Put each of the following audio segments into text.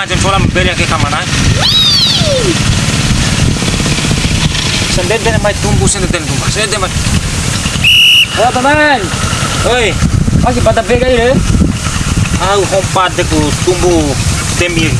macam solam beri ke kamana. Sendiri mai tumbuh sendiri tumbuh. Sendiri mai. Oh teman. Oi, Masih pada bega ini. aku hompat aku tumbuh temir.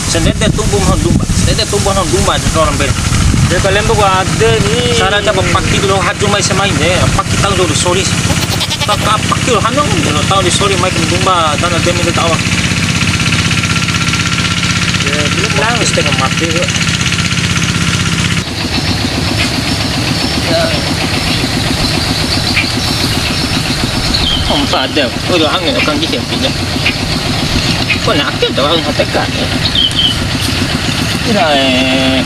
Sendiri tumbuh domba. Sendiri tumbuh domba orang beri. Dia kalian tuh ada nih. Sana dapat pakki dulu haju mai sama ini. Pakki tang dulu sorry. Tak pakki dulu hanong. Dulu tahu di sorry mai domba dan temir itu awak. Ya, belum lang setengah mati. Không phải đâu, ôi đồ ăn này nó cần cái gì vậy? Con nát cái đồ ăn hết tất cả. Cái này,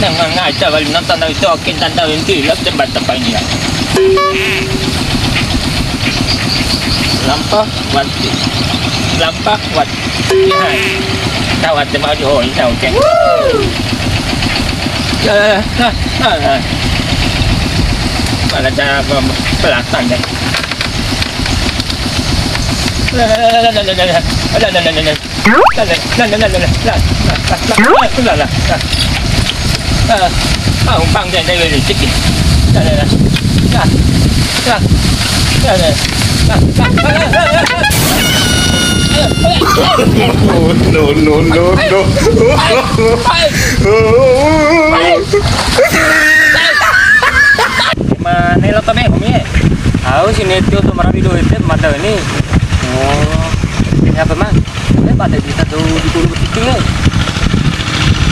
đang ngay cho vào nó tao nói cho cái tao tao đến thì lớp chân bạch tập bài nhỉ? Lampak wat, cái này, tao ăn thêm bao nhiêu hồi tao kén. Là cha pelatan deh. Bang đây đây rồi chicken. Mà này là tao bé không nhỉ? Sini itu tuh merapi do itu mata ini. Oh. Ya paman. Ini pada kita tuh di kulit titik nih.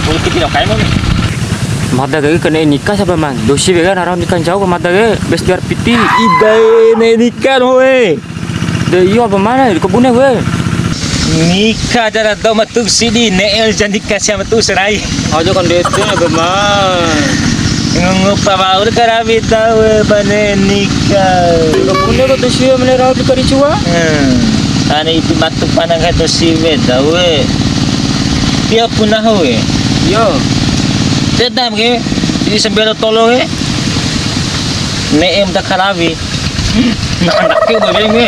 Kulit titik nak kain mana? Mata ke kena nikah siapa man? Dosi began orang nikah jauh ke mata ke? Bes biar piti. Ibai ne nikah we. Deh iya apa mana di kebunnya we? Nikah cara dah matuk sini neel jadi kasih matuk serai. Aja kan dia itu apa man? Ngupa baur karabi tahu bane nikah. Kebunnya kau dosi menerau di kari cua? Ane itu matuk panang kata si tahu. Dia punah we. Yo. Sedap ke? Jadi sambil tolong ke? Neem tak karabi. Nak nak ke boleh ke?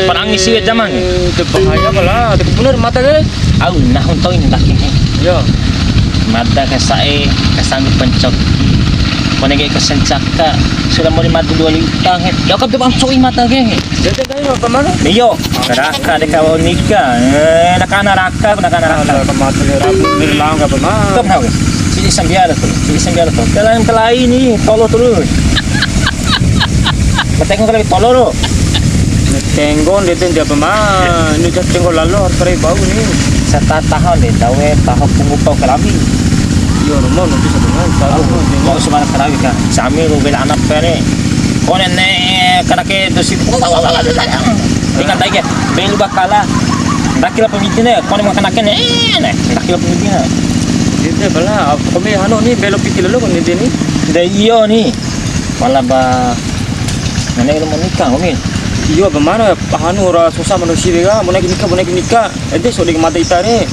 Perang isi zaman. Itu bahaya pula. Itu benar mata ke? Au nah untuk ini nak ke? Yo. Mata kesai kesanggup pencok. Mana ke kesencaka sudah mau mati 2 litang ya kau tu bangso mata ke Jadi kau apa mana? Iyo raka de kau nikah nak anak raka Mata ke rabu bilang apa mana? Kau tahu sini sambiar tu kalian kelai ni tolo terus bertengok kali tolo lo Tenggon dia tu apa mana? Ini jadi tenggon lalu harus pergi bau ni. serta tahun deh tahu tahun pengupau kerabi. Yo rumah nanti sebenarnya tahu. Mau semangat kerabi kan sami lu bela anak pere kau nenek karena ke dosi ingat lagi belu bakala dakila pemimpinnya kau ni makan akan dakila pemimpinnya Itu bala kami anu ni belok pikir lalu kan ni. dah iyo ni malah ba nenek mau nikah kami. Iyo bagaimana anu orang susah manusia juga mau naik nikah itu sudah mata itare.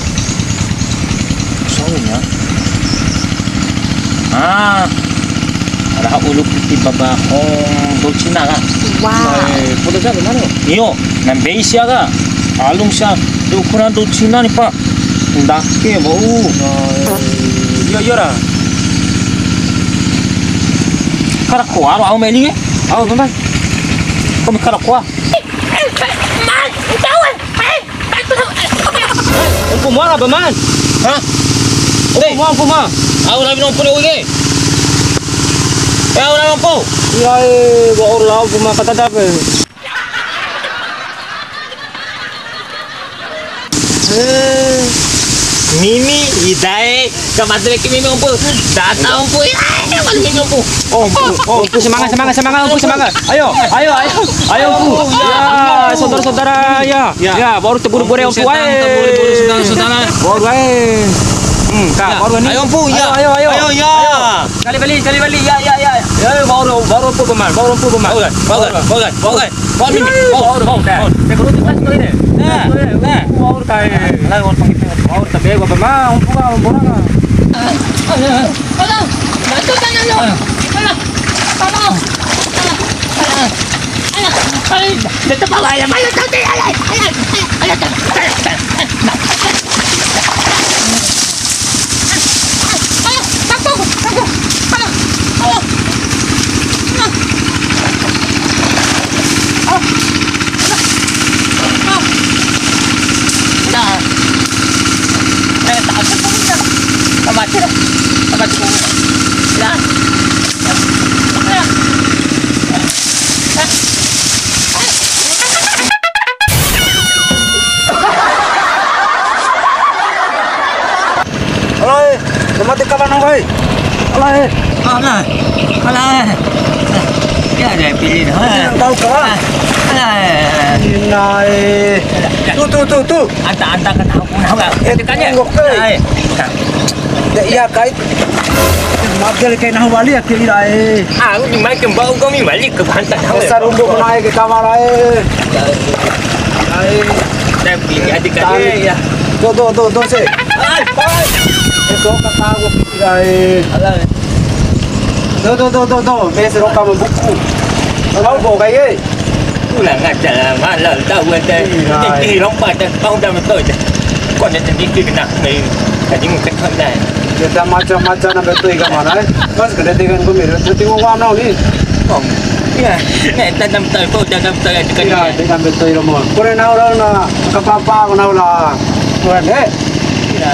Soalnya ada ulu putih baba do Cina kan. Wow. Foto siapa mana? Iyo nan beisia kan alum sia do ukuran do Cina ni pak ndake bau Iyo lah. kara kuar au meli ke Aw bagaimana? kami kara kuar Umpu mana bagaimana? hah Umpu mana? au labi nompo ke au labi nompo Iya, bawa orang umpu mana kata apa? Mimi hidai kamadre ke Mimi nompo data nompo malu Mimi nompo Umpu semangat. Ayo umpu. Ya, saudara-saudara ya. Ya, baru tebur-buru umpu saudara Baru Kak, baru ni. ayo umpu ya Ayo. ya Kali bali. Ya. Ya, baru umpu peman. Bagai. Mimi. Baru. Dia perlu kita sekali ni. Baru kai. Lah orang panggil. Baru tapi gua peman umpu ka borang. Tolong, bantu tangan lo. Tolong. Dito pa Ayo, tante, ayo. mati kawan nang kai. Alah. Alah. Alah. Ya ada pilih dah. Tahu kawan. Alah. Inai. Tu. Anta kan aku nak. Tekannya. Iya kai. Magel kai nah wali akil rai. Aku ni mai kembau kau ni balik ke pantai. Besar umbo naik ke kamar ai. Ai. Tapi adik-adik ya. Tu se. Ai. Itu kata aku ai. Alah. Tu. Besar kamu buku. Kau bawa kai. Ulang aja malah tahu ada. Ini lompat kau dah betul. Kau nak jadi kena ni. Kaji mungkin kau dah. Kita macam-macam nak betul ikan mana? Mas kena dengan pemilik. Tengok mana ni? Oh, ya. Ni tanam betul, tanam betul ada Iya, kena. dengan betul itu mau. Kau nak orang nak kapapa, kau nak orang. Kau ni? Ya.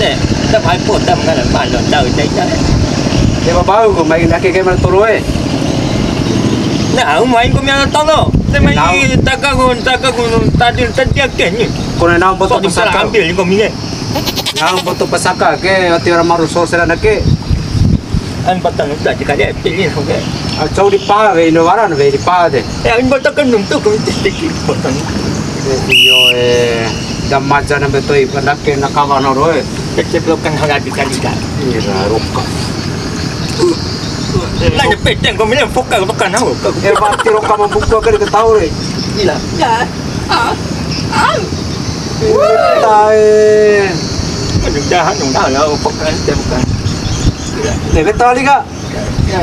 Deh, dah hai pun dah mengalah malu tahu dah. Dia bau kau main nak kek mana tolong Nah, main kau yang tahu. Tapi tagagun tadi akhirnya. Kau nak Kau betul bisa pesaka. ambil kau minyak. Yang betul pesaka ke? Hati orang maru sosial nak ke? An batang dah jika dia pilih okey. Jauh di pah, ini waran, di pah deh. An batang kan nung tu kau sedikit batang. Iyo dah macam nak betul ikan nak ke nak kawan orang. Kecil kan harga dikali dah. Iya, rokok. Nak jepit kau minyak fokus bukan tahu. Pasti rokok membuka ke kita tahu ni. Gila. Ya. Tai. Aduh dah lah fokus dia bukan. Ni betul juga. Ya.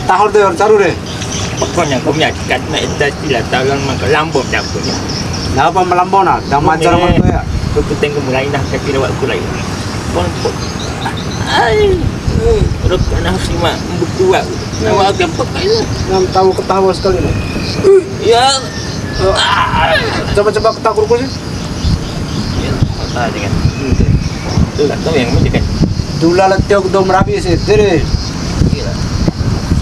Tahun dia orang caru deh. Pokoknya kau minyak kat nak tidak tahu mangkal lambung dah punya. Dah apa melambon ah? Dah macam mana tu ya? Aku tengok mulai dah tapi lewat aku lain. Pon. Ai. Rok nak sima buku aku. Nak apa pakai? Yang tahu ketawa sekali ni. Ya. Coba ketawa kurus ni. Ah dengan. Itulah kau yang mesti kan. Dula latiok dom rabi se tere. Gila.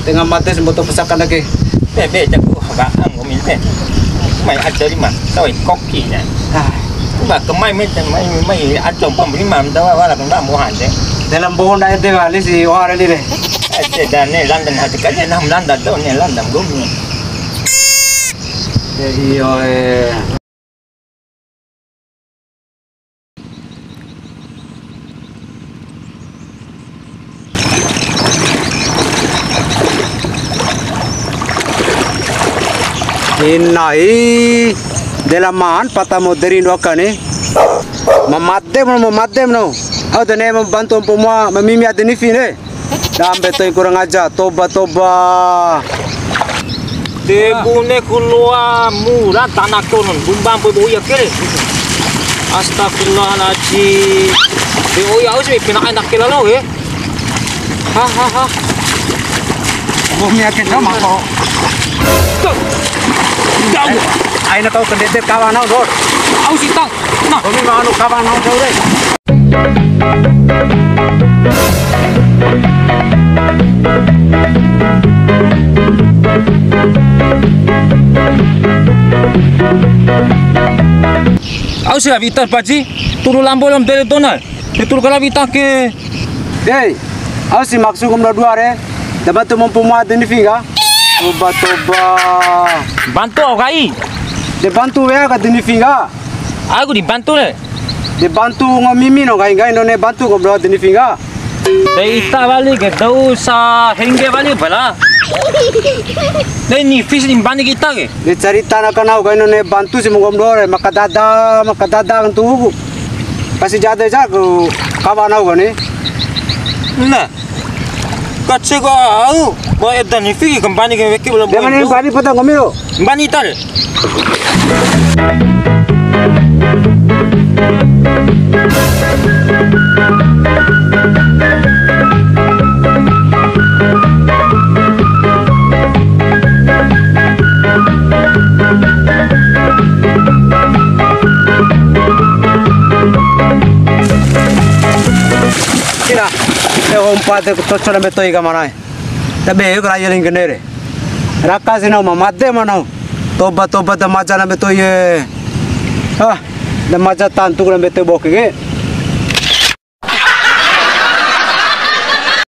Tengah mati semboto pesakan lagi. Bebe jago hagaan kau minta. Mai ada lima. Kau koki ni. Ba kemai mai ada pembeli mam tahu wala kan dah muhan deh. Dalam bohong dah ada kali si orang ni deh. Ada dan ni London hati kan nam London tu ni London gumi. Iyo Inai dalam man patah moderin wakane memadem no ada ne membantu pemua memimi ada ni fine dah betul kurang aja toba Debune keluar murah tanah turun bumbang berboya kiri. Astagfirullahaladzim. Berboya awak sih kena anak kira lo eh. Ha. bumi akan sama kau Jauh. aina kau kendete kawan nau dor Awak sih tang. Nah. bumi mau kawan nau jauh deh Aku sih vitas paci, turun lampu lam dari tonal. Betul kalau vitas ke? Hey, aku si maksud kamu dua re, dapat tu mempunyai ada ni figa. Toba. Bantu aku kai. Dia bantu ya kat ni figa. Aku dibantu le. Dia bantu ngomimi no gai no ne bantu kamu dua ada ni figa. Dari ita balik ke tahu sa hingga balik bala. Dari ni fish ni bani kita ke? Dia cerita nak kenal gai no ne bantu si kamu dua re, maka dada tu. Kasih jada jago kawan aku ni. Nah. Kacau kau, kau itu ni fish kembali ke weki belum. Dia mana ni bani patah kami lo. Bani tal. Kira, umpat tu cocok nak betul ikan mana? Tapi aku raya lagi kene. Raka sih nama mati mana? Toba dah macam nak betul ye. Dah macam tantu nak betul bokeh.